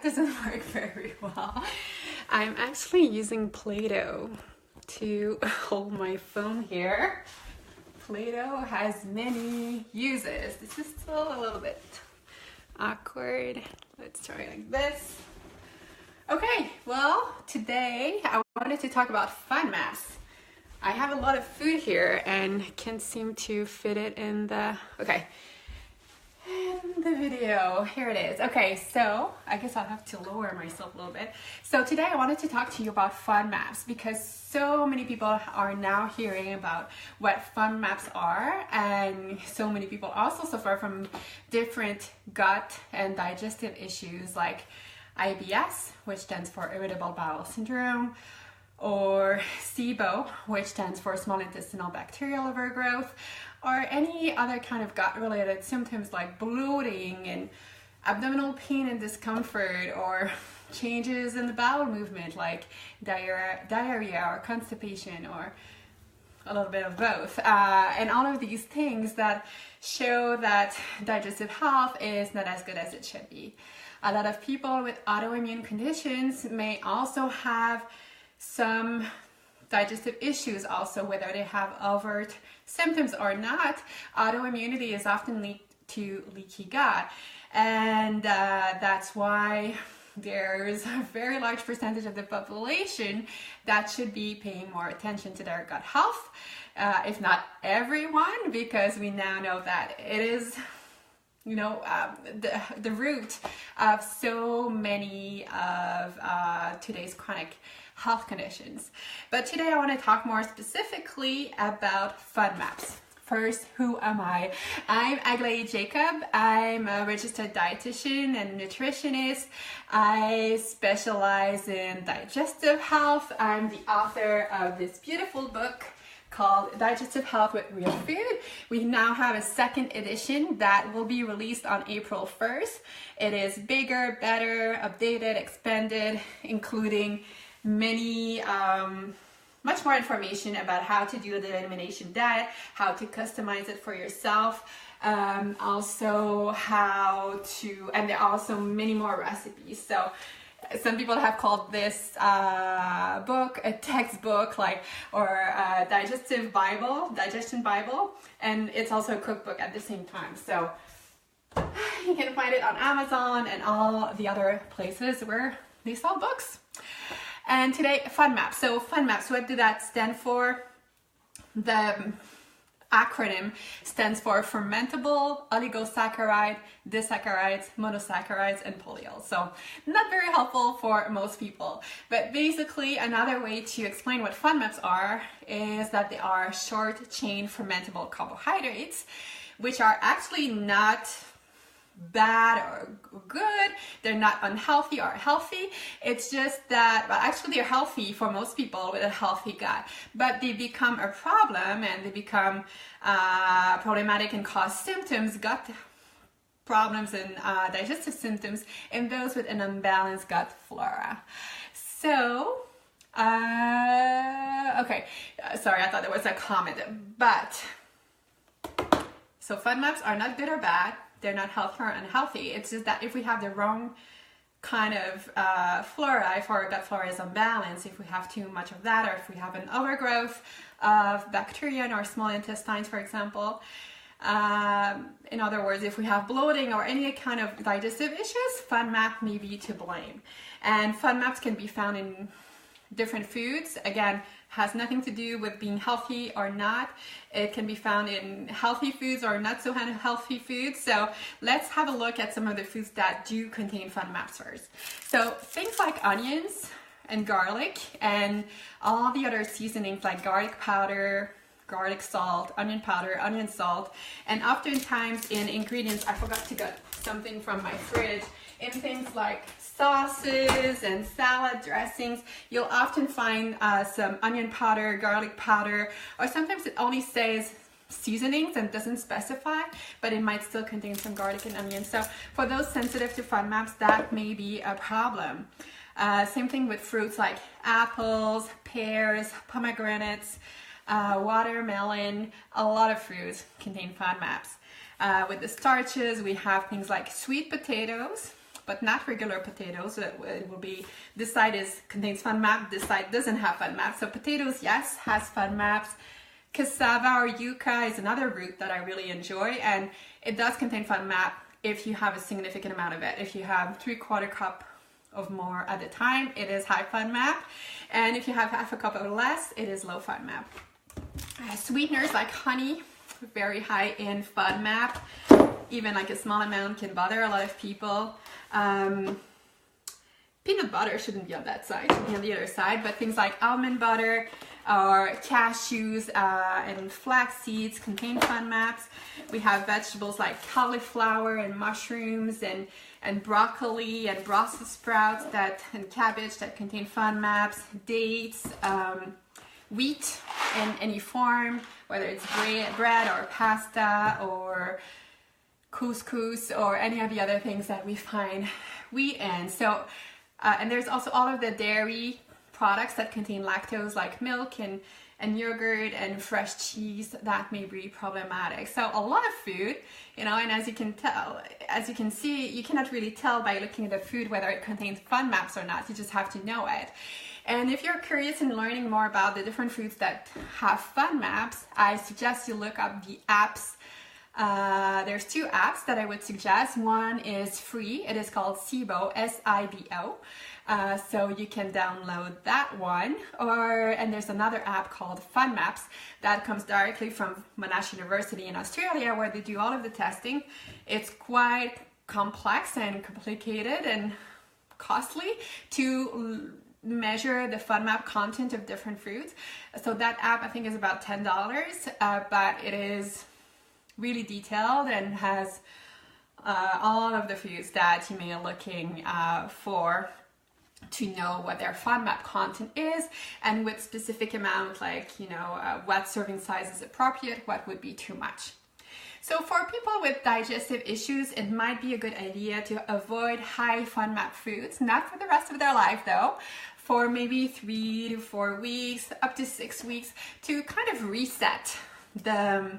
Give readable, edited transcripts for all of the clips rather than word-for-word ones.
that doesn't work very well. I'm actually using Play-Doh to hold my phone here. Play-Doh has many uses. This is still a little bit awkward. Let's try like this. Okay, well, today I wanted to talk about FODMAPs. I have a lot of food here and can't seem to fit it in the, in the video. Here it is. Okay, so I guess I'll have to lower myself a little bit. So today I wanted to talk to you about FODMAPs because so many people are now hearing about what FODMAPs are, and so many people also suffer from different gut and digestive issues like IBS, which stands for irritable bowel syndrome, or SIBO, which stands for small intestinal bacterial overgrowth, or any other kind of gut-related symptoms like bloating and abdominal pain and discomfort, or changes in the bowel movement like diarrhea or constipation, or a little bit of both. And all of these things that show that digestive health is not as good as it should be. A lot of people with autoimmune conditions may also have some digestive issues also, whether they have overt symptoms or not. Autoimmunity is often linked to leaky gut, and that's why there's a very large percentage of the population that should be paying more attention to their gut health, if not everyone, because we now know that it is the root of so many of today's chronic health conditions. But today I want to talk more specifically about FODMAPs. First, who am I? I'm Aglaé Jacob. I'm a registered dietitian and nutritionist. I specialize in digestive health. I'm the author of this beautiful book called Digestive Health with Real Food. We now have a second edition that will be released on April 1st. It is bigger, better, updated, expanded, including many, much more information about how to do the elimination diet, how to customize it for yourself, also how to, and there are also many more recipes. So some people have called this book a textbook, or a digestion Bible, and it's also a cookbook at the same time. So you can find it on Amazon and all the other places where they sell books. And today, FODMAPs. So FODMAPs, what do that stand for? The acronym stands for fermentable oligosaccharide, disaccharides, monosaccharides, and polyols. So not very helpful for most people. But basically, another way to explain what FODMAPs are is that they are short chain fermentable carbohydrates, which are actually not bad or good. They're not unhealthy or healthy. It's just that, well, actually they're healthy for most people with a healthy gut, but they become a problem and they become problematic and cause symptoms, gut problems and digestive symptoms in those with an unbalanced gut flora. So, okay, sorry, I thought there was a comment, but so FODMAPs are not good or bad. They're not healthy or unhealthy. It's just that if we have the wrong kind of flora, if our gut flora is unbalanced, if we have too much of that, or if we have an overgrowth of bacteria in our small intestines, for example, in other words, if we have bloating or any kind of digestive issues, FODMAP may be to blame. And FODMAPs can be found in different foods. Again, has nothing to do with being healthy or not. It can be found in healthy foods or not so healthy foods. So let's have a look at some of the foods that do contain FODMAPs first. So things like onions and garlic and all the other seasonings like garlic powder, garlic salt, onion powder, onion salt, and oftentimes in ingredients, I forgot to get something from my fridge, in things like sauces and salad dressings, you'll often find some onion powder, garlic powder, or sometimes it only says seasonings and doesn't specify, but it might still contain some garlic and onion. So for those sensitive to FODMAPs, that may be a problem. Same thing with fruits like apples, pears, pomegranates, watermelon. A lot of fruits contain FODMAPs. With the starches, we have things like sweet potatoes, but not regular potatoes. It will be, this side contains FODMAP, this side doesn't have FODMAP. So potatoes, yes, has FODMAPs. Cassava or yucca is another root that I really enjoy, and it does contain FODMAP if you have a significant amount of it. If you have 3/4 cup of more at a time, it is high FODMAP, and if you have half a cup or less, it is low FODMAP. Sweeteners like honey, very high in FODMAP. Even like a small amount can bother a lot of people. Peanut butter shouldn't be on that side, it should be on the other side, but things like almond butter or cashews and flax seeds contain FODMAPs. We have vegetables like cauliflower and mushrooms and broccoli and Brussels sprouts and cabbage that contain FODMAPs, dates, wheat in any form, whether it's bread or pasta or couscous or any of the other things that we find wheat in. So, and there's also all of the dairy products that contain lactose, like milk and yogurt and fresh cheese, that may be problematic. So a lot of food, you know, and as you can see, you cannot really tell by looking at the food whether it contains FODMAPs or not. You just have to know it. And if you're curious in learning more about the different foods that have FODMAPs, I suggest you look up the apps. There's 2 apps that I would suggest. One is free. It is called SIBO, S-I-B-O. So you can download that one. And there's another app called FODMAPs that comes directly from Monash University in Australia, where they do all of the testing. It's quite complex and complicated and costly to measure the FODMAP content of different foods. So that app I think is about $10, but it is really detailed and has all of the foods that you may be looking for to know what their FODMAP content is, and with specific amount, like, you know, what serving size is appropriate, what would be too much. So for people with digestive issues, it might be a good idea to avoid high FODMAP foods, not for the rest of their life though, for maybe 3 to 4 weeks, up to 6 weeks, to kind of reset the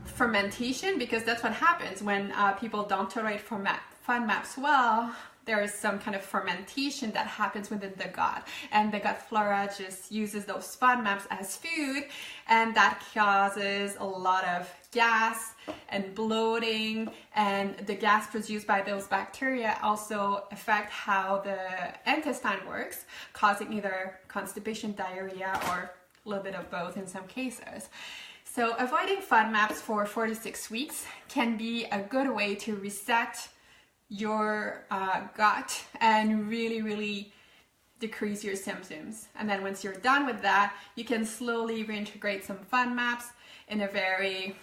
fermentation, because that's what happens when people don't tolerate FODMAPs well. There is some kind of fermentation that happens within the gut, and the gut flora just uses those FODMAPs as food, and that causes a lot of gas and bloating, and the gas produced by those bacteria also affect how the intestine works, causing either constipation, diarrhea, or a little bit of both in some cases. So avoiding FODMAPs for 4 to 6 weeks can be a good way to reset your gut and really decrease your symptoms. And then once you're done with that, you can slowly reintegrate some FODMAPs in a very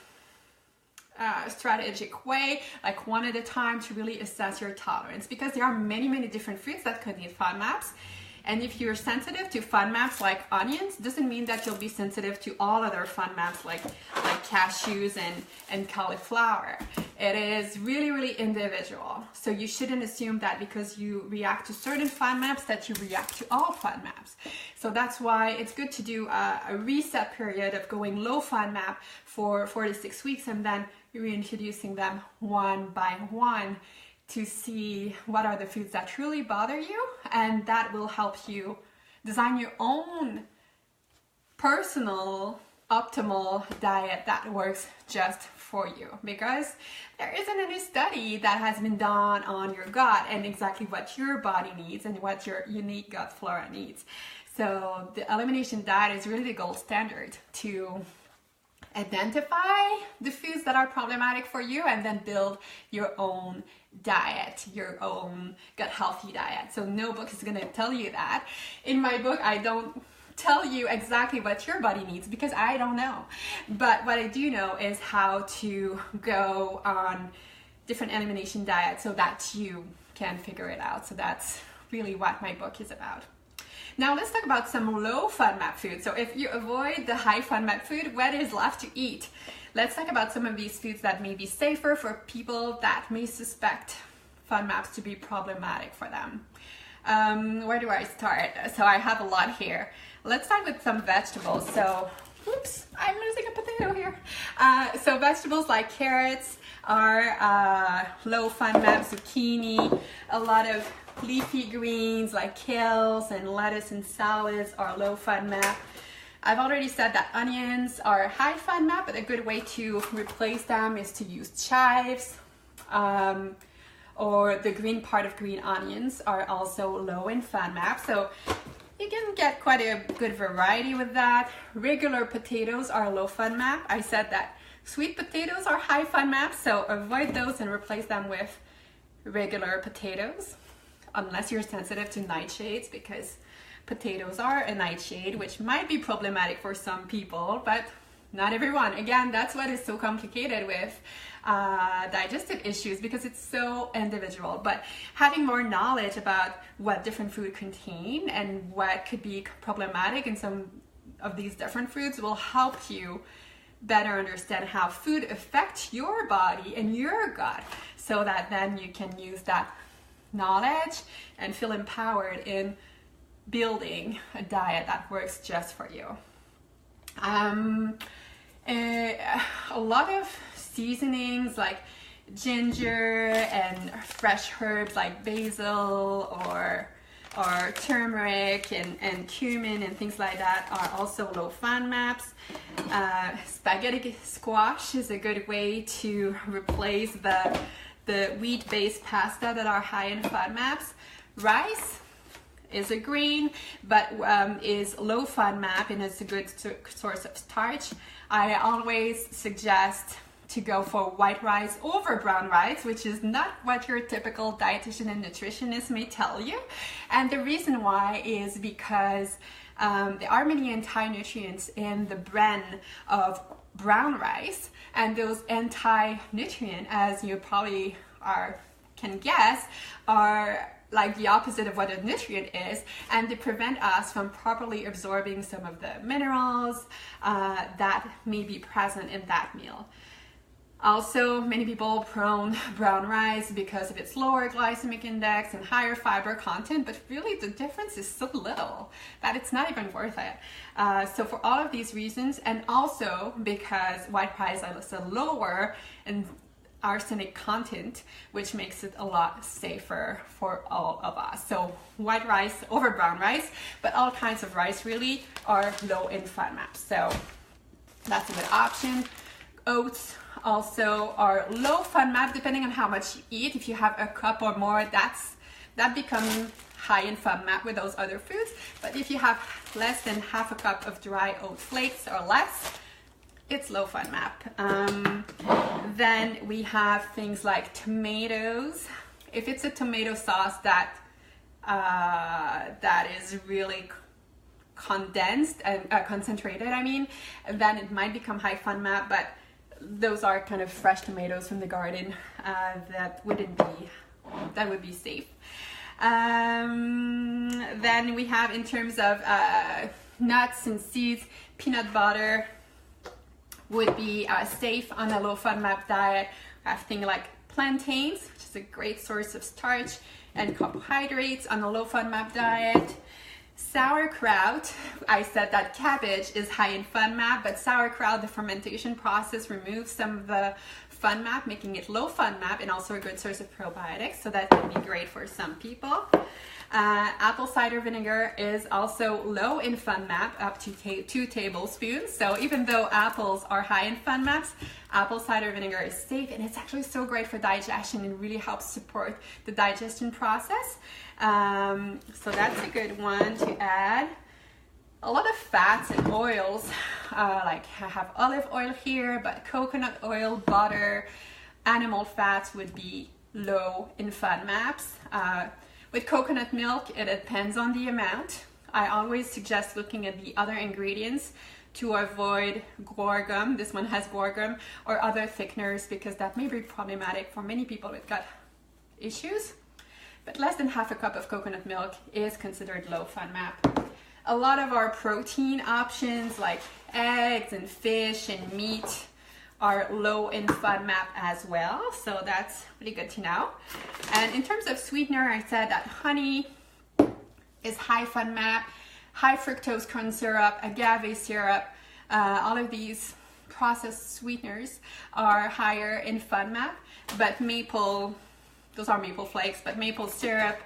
strategic way, like one at a time, to really assess your tolerance, because there are many different foods that contain FODMAPs. And if you're sensitive to FODMAPs like onions, doesn't mean that you'll be sensitive to all other FODMAPs like cashews and cauliflower. It is really individual. So you shouldn't assume that because you react to certain FODMAPs that you react to all FODMAPs. So that's why it's good to do a reset period of going low FODMAP for 4 to 6 weeks, and then reintroducing them one by one to see what are the foods that truly bother you, and that will help you design your own personal optimal diet that works just for you, because there isn't any study that has been done on your gut and exactly what your body needs and what your unique gut flora needs. So the elimination diet is really the gold standard to identify the foods that are problematic for you and then build your own diet, your own gut healthy diet. So no book is going to tell you that. In my book, I don't tell you exactly what your body needs because I don't know. But what I do know is how to go on different elimination diets so that you can figure it out. So that's really what my book is about. Now let's talk about some low FODMAP food. So if you avoid the high FODMAP food, what is left to eat? Let's talk about some of these foods that may be safer for people that may suspect FODMAPs to be problematic for them. Where do I start? So I have a lot here. Let's start with some vegetables. So, oops, I'm losing a potato here. So vegetables like carrots, are low FODMAP. Zucchini, a lot of leafy greens like kales and lettuce and salads are low FODMAP. I've already said that onions are high FODMAP, but a good way to replace them is to use chives, or the green part of green onions are also low in FODMAP. So you can get quite a good variety with that. Regular potatoes are low FODMAP. I said that sweet potatoes are high FODMAP, so avoid those and replace them with regular potatoes, unless you're sensitive to nightshades, because potatoes are a nightshade, which might be problematic for some people, but not everyone. Again, that's what is so complicated with digestive issues, because it's so individual. But having more knowledge about what different food contain and what could be problematic in some of these different foods will help you better understand how food affects your body and your gut, so that then you can use that knowledge and feel empowered in building a diet that works just for you. A lot of seasonings like ginger and fresh herbs like basil or turmeric and cumin and things like that are also low FODMAPs. Spaghetti squash is a good way to replace the wheat-based pasta that are high in FODMAPs. Rice is a grain, but is low FODMAP and it's a good source of starch. I always suggest to go for white rice over brown rice, which is not what your typical dietitian and nutritionist may tell you. And the reason why is because there are many anti-nutrients in the bran of brown rice, and those anti-nutrients, as you probably can guess, are like the opposite of what a nutrient is, and they prevent us from properly absorbing some of the minerals that may be present in that meal. Also, many people prone brown rice because of its lower glycemic index and higher fiber content, but really the difference is so little that it's not even worth it. So for all of these reasons, and also because white rice has a lower and arsenic content, which makes it a lot safer for all of us. So white rice over brown rice, but all kinds of rice really are low in FODMAP. So that's a good option. Oats also are low FODMAP depending on how much you eat. If you have a cup or more, that becomes high in FODMAP with those other foods. But if you have less than half a cup of dry oat flakes or less, it's low FODMAP. Then we have things like tomatoes. If it's a tomato sauce that is really condensed and concentrated, then it might become high FODMAP, but those are kind of fresh tomatoes from the garden that would be safe. Then we have, in terms of nuts and seeds, peanut butter would be safe on a low FODMAP diet. I have things like plantains, which is a great source of starch and carbohydrates on a low FODMAP diet. Sauerkraut, I said that cabbage is high in FODMAP, but sauerkraut, the fermentation process, removes some of the FODMAP, making it low FODMAP and also a good source of probiotics, so that can be great for some people. Apple cider vinegar is also low in FODMAP, up to 2 tablespoons. So even though apples are high in FODMAPs, apple cider vinegar is safe, and it's actually so great for digestion and really helps support the digestion process. So that's a good one to add. A lot of fats and oils, like I have olive oil here, but coconut oil, butter, animal fats would be low in FODMAPs. With coconut milk, it depends on the amount. I always suggest looking at the other ingredients to avoid guar gum. This one has guar gum or other thickeners, because that may be problematic for many people with gut issues. But less than half a cup of coconut milk is considered low FODMAP. A lot of our protein options like eggs and fish and meat are low in FODMAP as well, so that's really good to know. And in terms of sweetener, I said that honey is high FODMAP, high fructose corn syrup, agave syrup, all of these processed sweeteners are higher in FODMAP, but maple, those are maple flakes, but maple syrup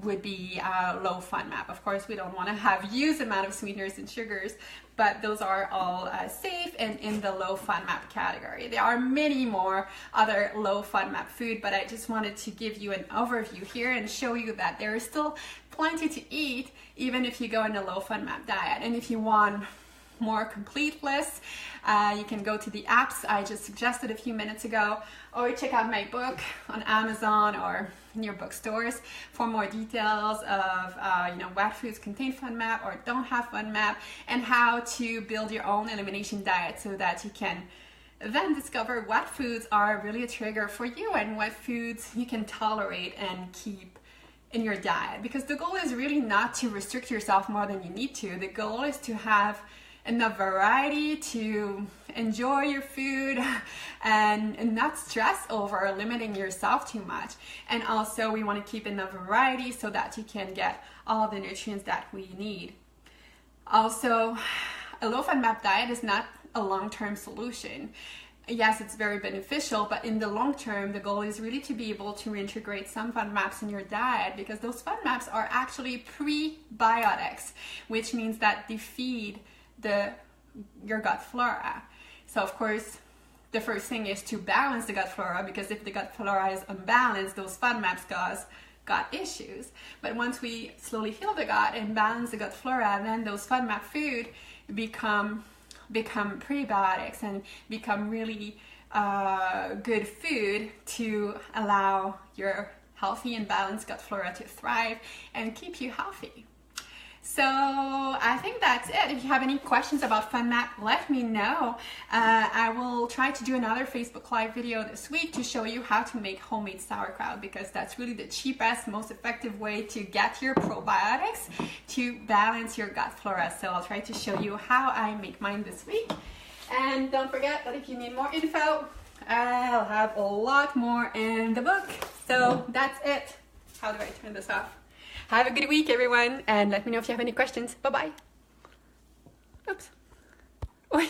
would be low FODMAP. Of course, we don't want to have huge amount of sweeteners and sugars, but those are all safe and in the low FODMAP category. There are many more other low FODMAP food, but I just wanted to give you an overview here and show you that there is still plenty to eat even if you go in a low FODMAP diet. And if you want more complete list, you can go to the apps I just suggested a few minutes ago, or check out my book on Amazon or in your bookstores for more details of what foods contain FODMAP or don't have FODMAP, and how to build your own elimination diet so that you can then discover what foods are really a trigger for you and what foods you can tolerate and keep in your diet. Because the goal is really not to restrict yourself more than you need to. The goal is to have enough variety to enjoy your food and not stress over limiting yourself too much. And also we want to keep enough variety so that you can get all the nutrients that we need. Also, a low FODMAP diet is not a long-term solution. Yes, it's very beneficial, but in the long term, the goal is really to be able to reintegrate some FODMAPs in your diet, because those FODMAPs are actually prebiotics, which means that they feed your gut flora. So of course, the first thing is to balance the gut flora, because if the gut flora is unbalanced, those FODMAPs cause gut issues. But once we slowly heal the gut and balance the gut flora, then those FODMAP food become prebiotics and become really good food to allow your healthy and balanced gut flora to thrive and keep you healthy. So I think that's it. If you have any questions about FODMAP, let me know. I will try to do another Facebook Live video this week to show you how to make homemade sauerkraut, because that's really the cheapest, most effective way to get your probiotics to balance your gut flora. So I'll try to show you how I make mine this week. And don't forget that if you need more info, I'll have a lot more in the book. So that's it. How do I turn this off? Have a good week, everyone, and let me know if you have any questions. Bye-bye. Oops. Oi.